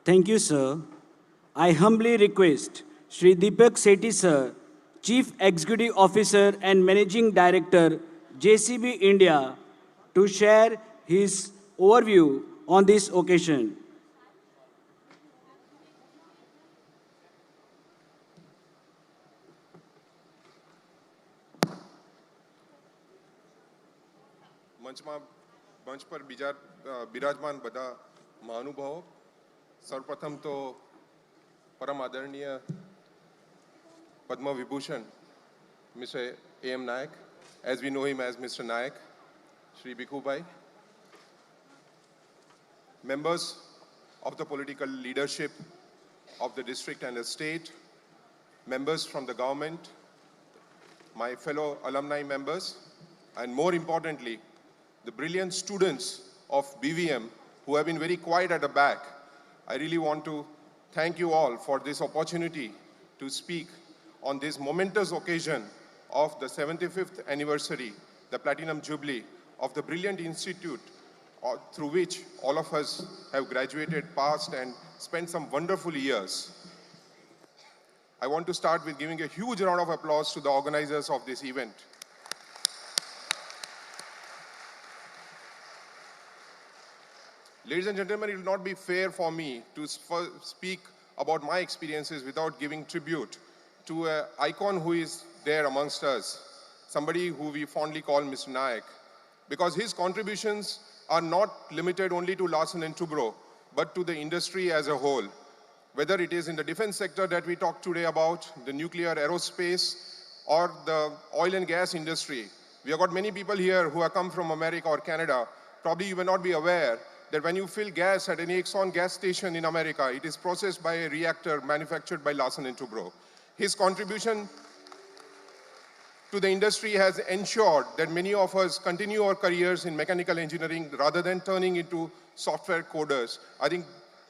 Thank you, sir. I humbly request Shri Deepak Shetty, sir, Chief Executive Officer and Managing Director, JCB India, to share his overview on this occasion. મંચ પર બિરાજમાન બધા મહાનુભાવો, સૌપ્રથમ તો પરમ આદરણીય Padma Vibhushan Mr. A.M. Nayak, as we know him as Mr. Nayak, Shri Bhikhubai, members of the political leadership of the district and the state, members from the government, my fellow alumni members, and more importantly, the brilliant students of BVM who have been very quiet at the back. I really want to thank you all for this opportunity to speak on this momentous occasion of the 75th anniversary, the Platinum Jubilee of the brilliant institute through which all of us have graduated, passed, and spent some wonderful years. I want to start with giving a huge round of applause to the organizers of this event. Ladies and gentlemen, it will not be fair for me to speak about my experiences without giving tribute to an icon who is there amongst us, somebody who we fondly call Mr. Nayak, because his contributions are not limited only to Larsen & Toubro, but to the industry as a whole. Whether it is in the defense sector that we talked today about, the nuclear aerospace, or the oil and gas industry. We have got many people here who have come from America or Canada. Probably you may not be aware that when you fill gas at an Exxon gas station in America, it is processed by a reactor manufactured by Larsen & Toubro. His contribution to the industry has ensured that many of us continue our careers in mechanical engineering rather than turning into software coders. I think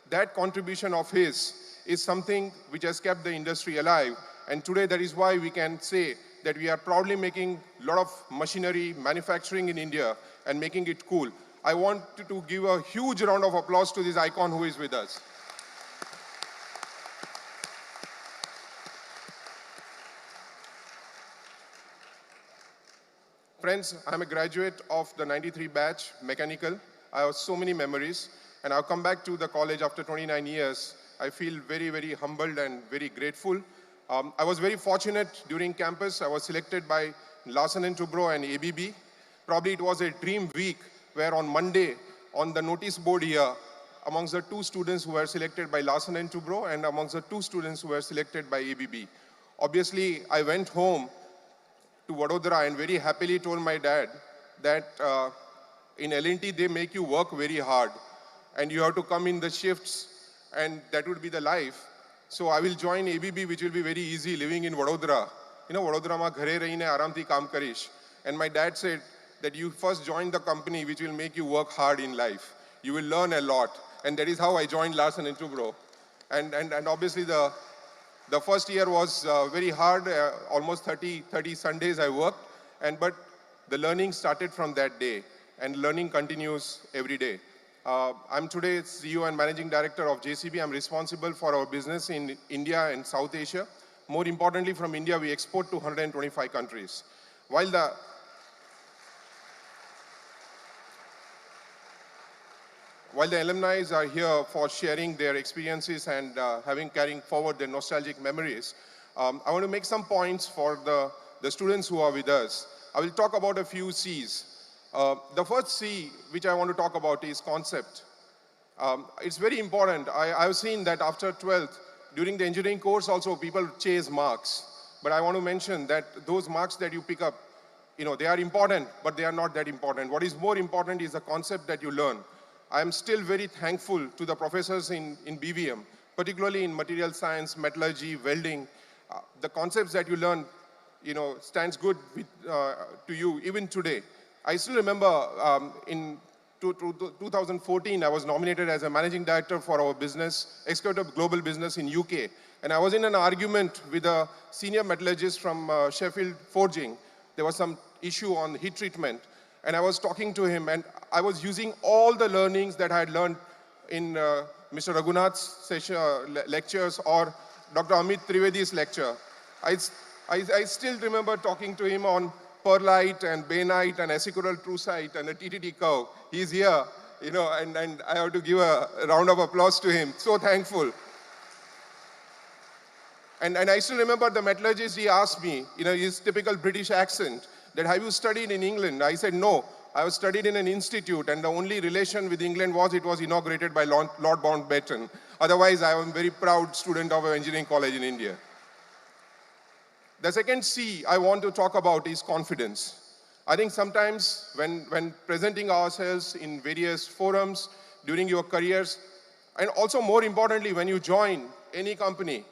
that contribution of his is something which has kept the industry alive. And today that is why we can say that we are proudly making a lot of machinery manufacturing in India and making it cool. I want to give a huge round of applause to this icon who is with us. Friends, I'm a graduate of the 93 batch, mechanical. I have so many memories, and I've come back to the college after 29 years. I feel very, very humbled and very grateful. I was very fortunate during campus. I was selected by Larsen & Toubro and ABB. Probably it was a dream week where on Monday, on the notice board here, amongst the two students who were selected by Larsen & Toubro and amongst the two students who were selected by ABB. Obviously, I went home to Vadodara and very happily told my dad that in L&T they make you work very hard and you have to come in the shifts and that would be the life. So I will join ABB, which will be very easy living in Vadodara. You know, Vadodara ma ghare rahine aaram thi kaam karish. And my dad said that you first join the company which will make you work hard in life. You will learn a lot. And that is how I joined Larsen & Toubro. And obviously the first year was very hard. Almost 30 Sundays I worked. But the learning started from that day. And learning continues every day. I'm today CEO and Managing Director of JCB. I'm responsible for our business in India and South Asia. More importantly, from India, we export to 125 countries. While the alumni are here for sharing their experiences and carrying forward their nostalgic memories, I want to make some points for the students who are with us. I will talk about a few C's. The first C which I want to talk about is concept. It's very important. I've seen that after 12th, during the engineering course also people chase marks. But I want to mention that those marks that you pick up, they are important, but they are not that important. What is more important is the concept that you learn. I am still very thankful to the professors in BVM, particularly in material science, metallurgy, welding. The concepts that you learn, stands good to you even today. I still remember in 2014, I was nominated as a managing director for our business, executive global business in UK. And I was in an argument with a senior metallurgist from Sheffield Forging. There was some issue on heat treatment. And I was talking to him and I was using all the learnings that I had learned in Mr. Raghunath's session, lectures or Dr. Amit Trivedi's lecture. I still remember talking to him on perlite and bainite and acicural trucite and a TTT curve. He's here, and I have to give a round of applause to him. So thankful. And I still remember the metallurgist, he asked me, his typical British accent, that have you studied in England? I said, no, I was studied in an institute, and the only relation with England was it was inaugurated by Lord Mountbatten. Otherwise, I am a very proud student of an engineering college in India. The second C I want to talk about is confidence. I think sometimes when presenting ourselves in various forums during your careers, and also more importantly, when you join any company,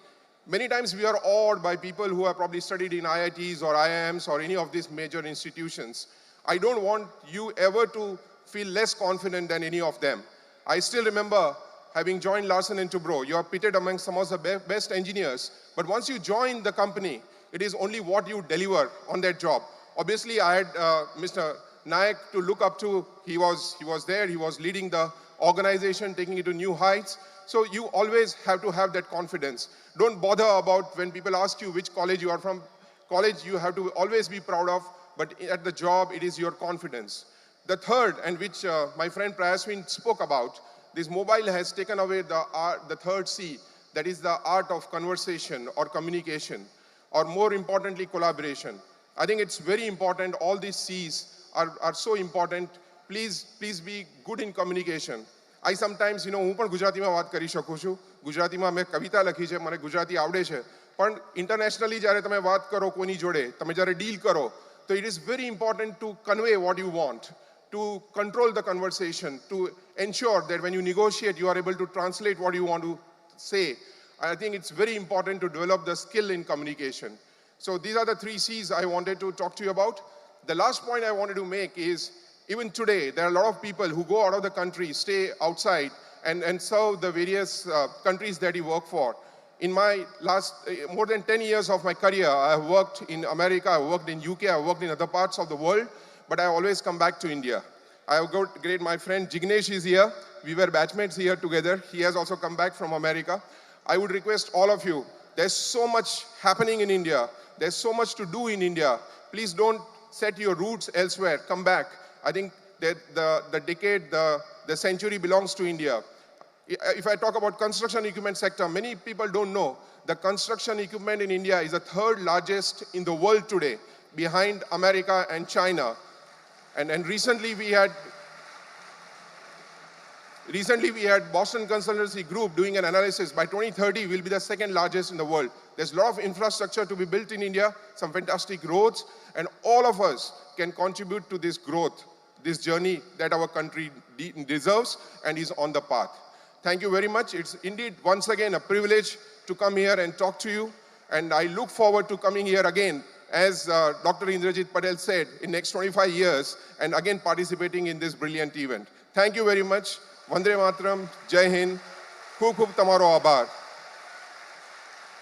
many times we are awed by people who have probably studied in IITs or IIMs or any of these major institutions. I don't want you ever to feel less confident than any of them. I still remember having joined Larsen & Toubro. You are pitted among some of the best engineers, but once you join the company, it is only what you deliver on that job. Obviously, I had Mr. Nayak to look up to. He was there, he was leading the organization, taking it to new heights. So you always have to have that confidence. Don't bother about when people ask you which college you are from. College you have to always be proud of, but at the job, it is your confidence. The third, and which my friend Prayaswin spoke about, this mobile has taken away the third C, that is the art of conversation or communication, or more importantly, collaboration. I think it's very important. All these C's are so important. Please be good in communication. I sometimes, હું પણ ગુજરાતીમાં વાત કરી શકું છું. ગુજરાતીમાં મેં કવિતા લખી છે, મને ગુજરાતી આવડે છે. પણ ઇન્ટરનેશનલી જ્યારે તમે વાત કરો કોની જોડે, તમે જ્યારે ડીલ કરો, તો it is very important to convey what you want, to control the conversation, to ensure that when you negotiate, you are able to translate what you want to say. I think it's very important to develop the skill in communication. So these are the 3 C's I wanted to talk to you about. The last point I wanted to make is, even today, there are a lot of people who go out of the country, stay outside, and serve the various countries that you work for. In my last, more than 10 years of my career, I have worked in America, I worked in UK, I worked in other parts of the world, but I always come back to India. I have got great, my friend Jignesh is here. We were batchmates here together. He has also come back from America. I would request all of you, there's so much happening in India. There's so much to do in India. Please don't set your roots elsewhere. Come back. I think that the decade, the century belongs to India. If I talk about construction equipment sector, many people don't know the construction equipment in India is the 3rd largest in the world today, behind America and China. And recently we had Boston Consultancy Group doing an analysis. By 2030, we'll be the 2nd largest in the world. There's a lot of infrastructure to be built in India, some fantastic roads, and all of us can contribute to this growth, this journey that our country deserves and is on the path. Thank you very much. It's indeed, once again, a privilege to come here and talk to you. And I look forward to coming here again, as Dr. Indrajit Patel said, in next 25 years, and again participating in this brilliant event. Thank you very much. Vande Mataram, Jai Hind, Khub Khub Tamaro Abar.